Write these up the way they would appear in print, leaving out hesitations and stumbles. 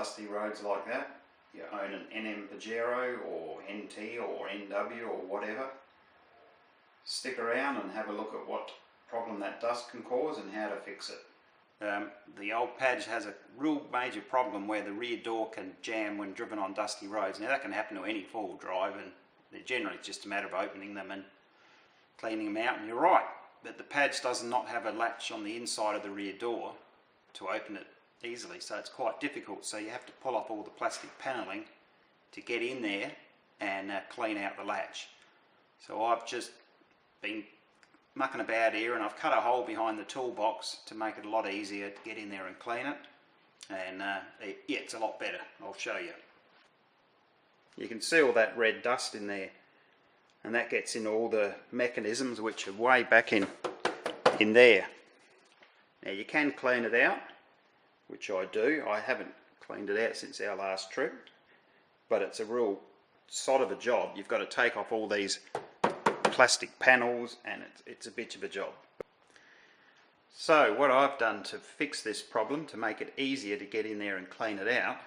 dusty roads like that, you own an NM Pajero or NT or NW or whatever, stick around and have a look at what problem that dust can cause and how to fix it. The old Paj has a real major problem where the rear door can jam when driven on dusty roads. Now that can happen to any four-wheel drive, and they're generally just a matter of opening them and cleaning them out, and you're right. But the Paj does not have a latch on the inside of the rear door to open it easily, so it's quite difficult. So you have to pull off all the plastic panelling to get in there and clean out the latch. So I've just been mucking about here, and I've cut a hole behind the toolbox to make it a lot easier to get in there and clean it. And yeah, it's a lot better. I'll show you. You can see all that red dust in there, and that gets in all the mechanisms which are way back in there. Now you can clean it out, which I do. I haven't cleaned it out since our last trip, but it's a real sod of a job. You've got to take off all these plastic panels, and it's a bitch of a job. So what I've done to fix this problem, to make it easier to get in there and clean it out,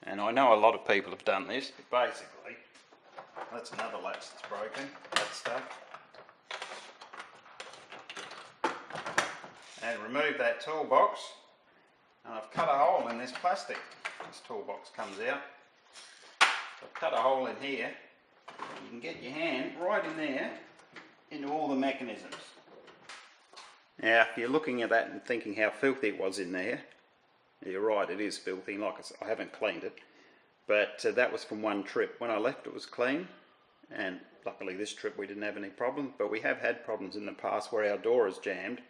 and I know a lot of people have done this, but basically, that's another latch that's broken, that stuff. And remove that toolbox, and I've cut a hole in this plastic. This toolbox comes out. I've cut a hole in here. You can get your hand right in there into all the mechanisms. Now if you're looking at that and thinking how filthy it was in there, you're right, it is filthy. Like I said, I haven't cleaned it, but that was from one trip. When I left it was clean, and luckily this trip we didn't have any problems, but we have had problems in the past where our door is jammed,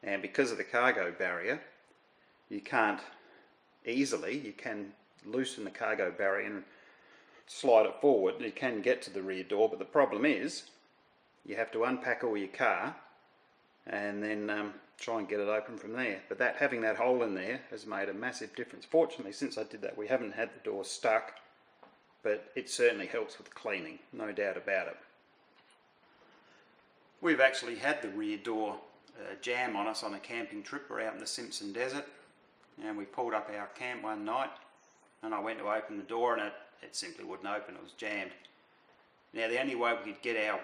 and because of the cargo barrier, you can't easily, you can loosen the cargo barrier and slide it forward, and you can get to the rear door, but the problem is you have to unpack all your car and then try and get it open from there. But having that hole in there has made a massive difference. Fortunately, since I did that, we haven't had the door stuck, but it certainly helps with cleaning, no doubt about it. We've actually had the rear door jam on us on a camping trip. We're out in the Simpson Desert, and we pulled up our camp one night, and I went to open the door, and it simply wouldn't open. It was jammed. Now the only way we could get our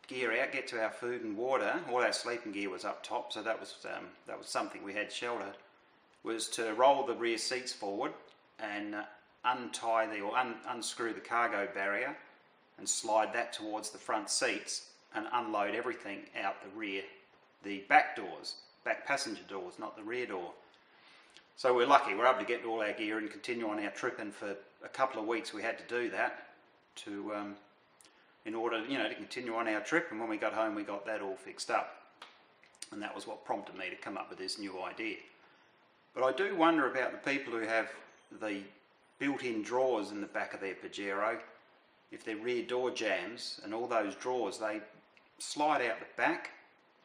gear out, get to our food and water, all our sleeping gear was up top, so that was something we had shelter, was to roll the rear seats forward and untie or unscrew the cargo barrier and slide that towards the front seats and unload everything out the rear, the back doors, back passenger doors, not the rear door. So we're lucky, we're able to get all our gear and continue on our trip, and for a couple of weeks we had to do that in order, to continue on our trip, and when we got home we got that all fixed up. And that was what prompted me to come up with this new idea. But I do wonder about the people who have the built-in drawers in the back of their Pajero. If their rear door jams, and all those drawers, they slide out the back,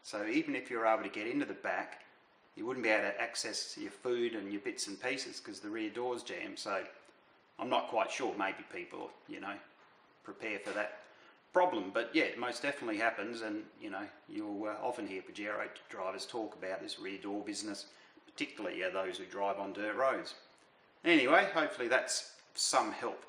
so even if you're able to get into the back, you wouldn't be able to access your food and your bits and pieces because the rear door's jammed. So I'm not quite sure, maybe people, prepare for that problem. But yeah, it most definitely happens, and you'll often hear Pajero drivers talk about this rear door business, particularly those who drive on dirt roads. Anyway, hopefully that's some help.